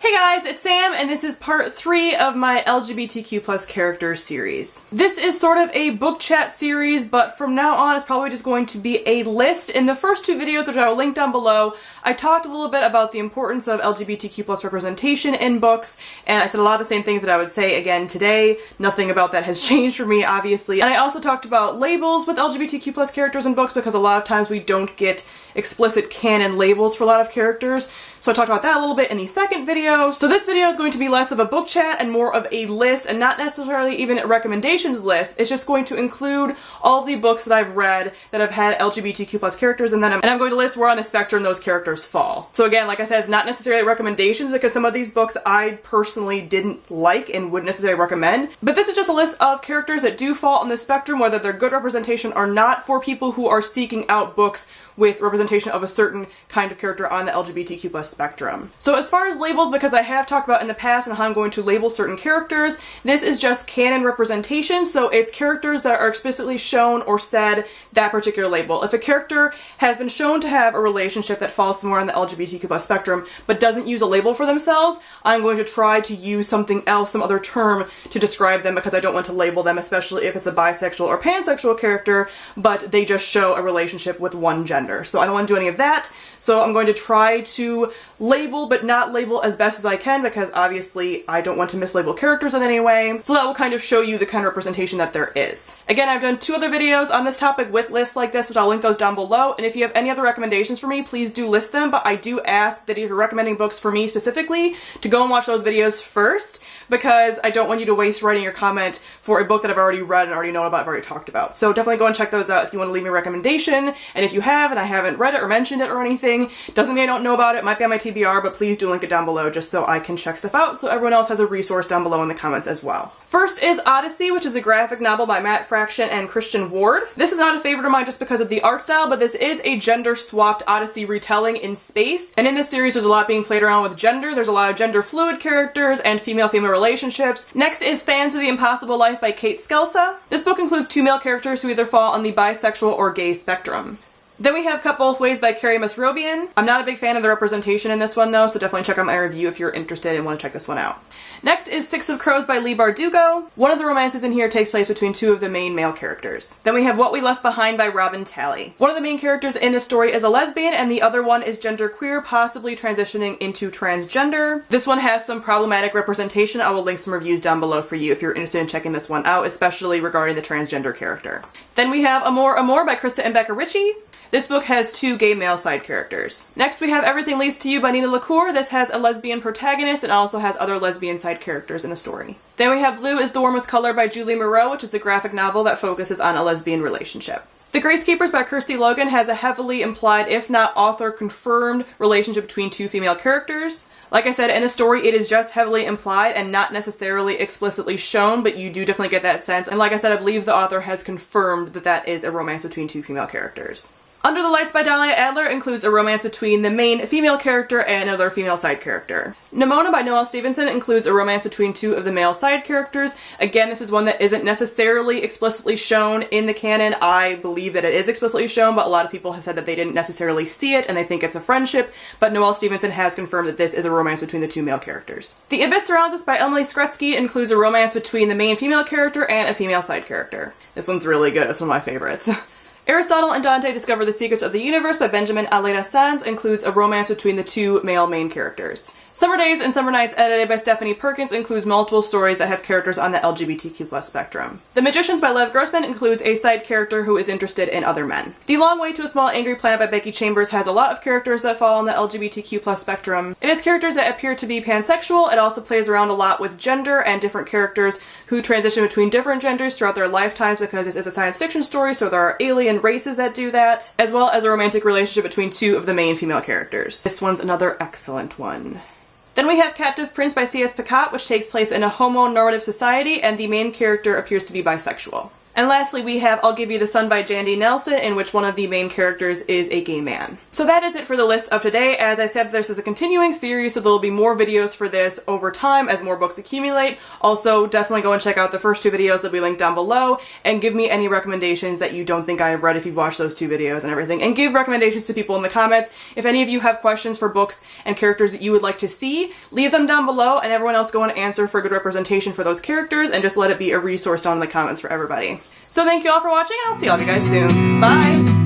Hey guys, it's Sam, and this is part 3 of my LGBTQ plus characters series. This is sort of a book chat series, but from now on it's probably just going to be a list. In the first 2 videos, which I will link down below, I talked a little bit about the importance of LGBTQ plus representation in books, and I said a lot of the same things that I would say again today. Nothing about that has changed for me, obviously. And I also talked about labels with LGBTQ plus characters in books, because a lot of times we don't get explicit canon labels for a lot of characters. So I talked about that a little bit in the second video. So this video is going to be less of a book chat and more of a list, and not necessarily even a recommendations list. It's just going to include all the books that I've read that have had LGBTQ plus characters, and I'm going to list where on the spectrum those characters fall. So again, like I said, it's not necessarily recommendations, because some of these books I personally didn't like and wouldn't necessarily recommend. But this is just a list of characters that do fall on the spectrum, whether they're good representation or not, for people who are seeking out books with representation of a certain kind of character on the LGBTQ plus spectrum. So as far as labels, because I have talked about in the past and how I'm going to label certain characters, this is just canon representation, so it's characters that are explicitly shown or said that particular label. If a character has been shown to have a relationship that falls somewhere on the LGBTQ plus spectrum but doesn't use a label for themselves, I'm going to try to use something else, some other term to describe them, because I don't want to label them, especially if it's a bisexual or pansexual character, but they just show a relationship with one gender. So I don't want to do any of that, so I'm going to try to label but not label as best as I can, because obviously I don't want to mislabel characters in any way. So that will kind of show you the kind of representation that there is. Again, I've done 2 other videos on this topic with lists like this, which I'll link those down below, and if you have any other recommendations for me, please do list them, but I do ask that if you're recommending books for me specifically, to go and watch those videos first, because I don't want you to waste writing your comment for a book that I've already read and already know about, I've already talked about. So definitely go and check those out if you want to leave me a recommendation, and if you have and I haven't read it or mentioned it or anything, doesn't mean I don't know about it, might be on my TBR, but please do link it down below just so I can check stuff out, so everyone else has a resource down below in the comments as well. First is Odyssey, which is a graphic novel by Matt Fraction and Christian Ward. This is not a favorite of mine just because of the art style, but this is a gender-swapped Odyssey retelling in space, and in this series there's a lot being played around with gender. There's a lot of gender-fluid characters and female-female relationships. Next is Fans of the Impossible Life by Kate Skelsa. This book includes 2 male characters who either fall on the bisexual or gay spectrum. Then we have Cut Both Ways by Carrie Musrobian. I'm not a big fan of the representation in this one though, so definitely check out my review if you're interested and want to check this one out. Next is Six of Crows by Leigh Bardugo. One of the romances in here takes place between 2 of the main male characters. Then we have What We Left Behind by Robin Talley. One of the main characters in this story is a lesbian, and the other one is genderqueer, possibly transitioning into transgender. This one has some problematic representation. I will link some reviews down below for you if you're interested in checking this one out, especially regarding the transgender character. Then we have Amor Amor by Krista and Becca Ritchie. This book has 2 gay male side characters. Next we have Everything Leads to You by Nina LaCour. This has a lesbian protagonist and also has other lesbian side characters in the story. Then we have Blue is the Warmest Color by Julie Moreau, which is a graphic novel that focuses on a lesbian relationship. The Gracekeepers by Kirsty Logan has a heavily implied, if not author-confirmed, relationship between 2 female characters. Like I said, in the story it is just heavily implied and not necessarily explicitly shown, but you do definitely get that sense. And like I said, I believe the author has confirmed that that is a romance between 2 female characters. Under the Lights by Dahlia Adler includes a romance between the main female character and another female side character. Nimona by Noelle Stevenson includes a romance between 2 of the male side characters. Again, this is one that isn't necessarily explicitly shown in the canon. I believe that it is explicitly shown, but a lot of people have said that they didn't necessarily see it and they think it's a friendship, but Noelle Stevenson has confirmed that this is a romance between the 2 male characters. The Abyss Surrounds Us by Emily Skretsky includes a romance between the main female character and a female side character. This one's really good. It's one of my favorites. Aristotle and Dante Discover the Secrets of the Universe by Benjamin Almeida Sanz includes a romance between the 2 male main characters. Summer Days and Summer Nights, edited by Stephanie Perkins, includes multiple stories that have characters on the LGBTQ plus spectrum. The Magicians by Lev Grossman includes a side character who is interested in other men. The Long Way to a Small Angry Planet by Becky Chambers has a lot of characters that fall on the LGBTQ plus spectrum. It has characters that appear to be pansexual. It also plays around a lot with gender and different characters who transition between different genders throughout their lifetimes, because this is a science fiction story, so there are alien races that do that, as well as a romantic relationship between 2 of the main female characters. This one's another excellent one. Then we have Captive Prince by C.S. Picot, which takes place in a homonormative society, and the main character appears to be bisexual. And lastly, we have I'll Give You the Sun by Jandy Nelson, in which one of the main characters is a gay man. So that is it for the list of today. As I said, this is a continuing series, so there will be more videos for this over time as more books accumulate. Also, definitely go and check out the first 2 videos that we linked down below, and give me any recommendations that you don't think I have read if you've watched those 2 videos and everything. And give recommendations to people in the comments. If any of you have questions for books and characters that you would like to see, leave them down below, and everyone else go and answer for good representation for those characters, and just let it be a resource down in the comments for everybody. So thank you all for watching, and I'll see all of you guys soon. Bye!